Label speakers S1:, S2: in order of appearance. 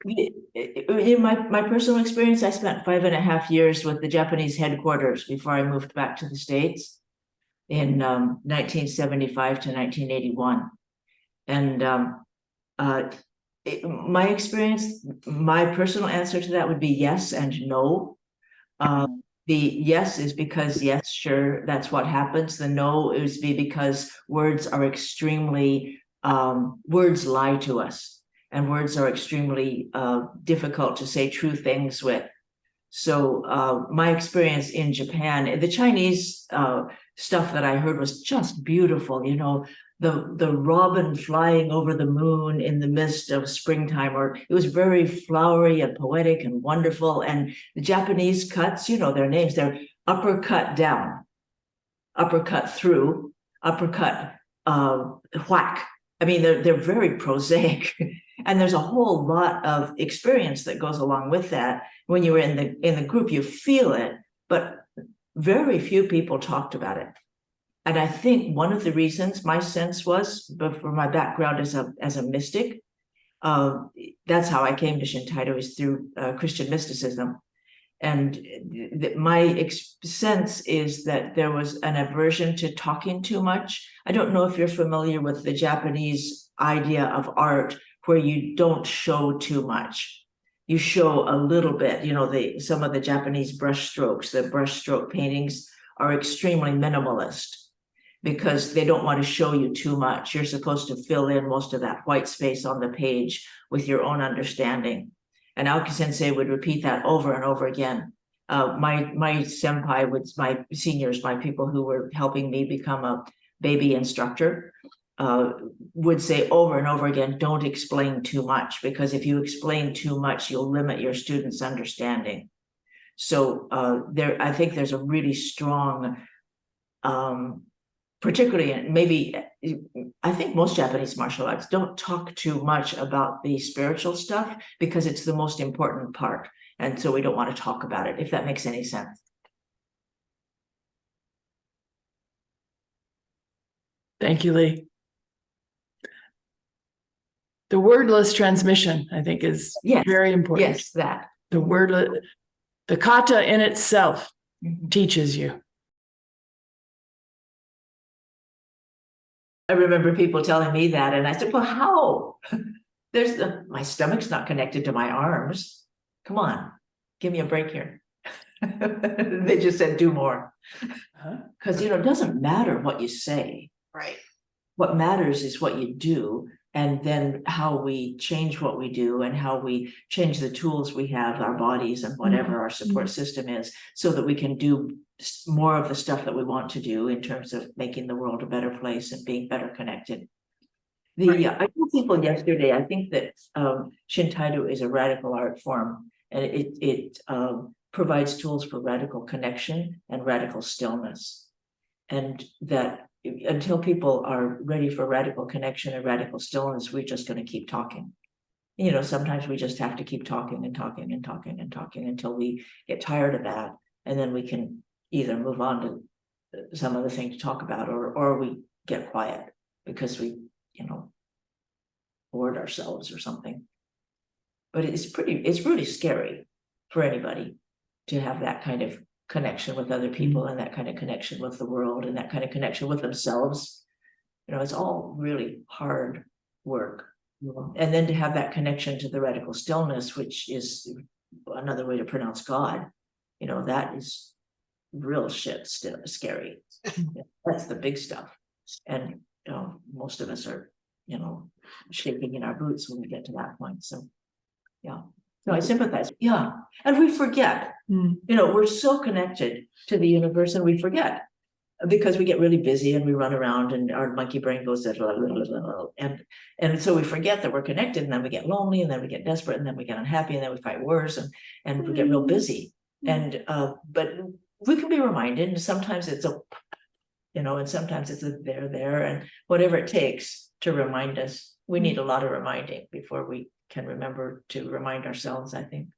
S1: In my personal experience, I spent 5.5 years with the Japanese headquarters before I moved back to the States in 1975 to 1981. And my experience, my personal answer to that would be yes and no. The yes is because, yes, sure, that's what happens. The no is because words are extremely, words lie to us, and words are extremely difficult to say true things with. So my experience in Japan, the Chinese stuff that I heard was just beautiful. You know, the robin flying over the moon in the midst of springtime, or it was very flowery and poetic and wonderful. And the Japanese cuts, you know their names, they're uppercut down, uppercut through, uppercut whack. I mean, they're very prosaic. And there's a whole lot of experience that goes along with that. When you're in the group, you feel it, but very few people talked about it. And I think one of the reasons, my sense was, but for my background as a mystic, that's how I came to Shintaito, is through Christian mysticism. And my sense is that there was an aversion to talking too much. I don't know if you're familiar with the Japanese idea of art, where you don't show too much. You show a little bit. You know, some of the Japanese brush strokes, the brush stroke paintings are extremely minimalist because they don't want to show you too much. You're supposed to fill in most of that white space on the page with your own understanding. And Aoki Sensei would repeat that over and over again. My senpai, my seniors, my people who were helping me become a baby instructor, would say over and over again, don't explain too much, because if you explain too much, you'll limit your students' understanding. So I think there's a really strong, particularly, maybe, I think most Japanese martial arts don't talk too much about the spiritual stuff because it's the most important part. And so we don't want to talk about it, if that makes any sense.
S2: Thank you, Lee. The wordless transmission, I think, is very important.
S1: Yes, that.
S2: The wordless, the kata in itself teaches you.
S1: I remember people telling me that, and I said, well, how? My stomach's not connected to my arms. Come on, give me a break here. They just said, do more. Because, you know, it doesn't matter what you say.
S3: Right.
S1: What matters is what you do, and then how we change what we do and how we change the tools we have, our bodies and whatever our support system is, so that we can do more of the stuff that we want to do in terms of making the world a better place and being better connected. I told people yesterday, I think that Shintaito is a radical art form, and it provides tools for radical connection and radical stillness. And that until people are ready for radical connection and radical stillness, we're just going to keep talking. You know, sometimes we just have to keep talking and talking and talking and talking until we get tired of that. And then we can either move on to some other thing to talk about, or we get quiet because we, you know, bored ourselves or something. But it's really scary for anybody to have that kind of connection with other people and that kind of connection with the world and that kind of connection with themselves. You know, it's all really hard work. And then to have that connection to the radical stillness, which is another way to pronounce God, you know, that is real shit, still scary. That's the big stuff. And you know, most of us are, you know, shaking in our boots when we get to that point. So yeah. No, I sympathize. Yeah. And we forget, you know, we're so connected to the universe, and we forget because we get really busy and we run around and our monkey brain goes blah, blah, blah, blah, blah. And so we forget that we're connected, and then we get lonely, and then we get desperate, and then we get unhappy, and then we fight wars, and we get real busy. And but we can be reminded, and sometimes it's a, you know, and sometimes it's a there, and whatever it takes to remind us. We need a lot of reminding before we can remember to remind ourselves, I think.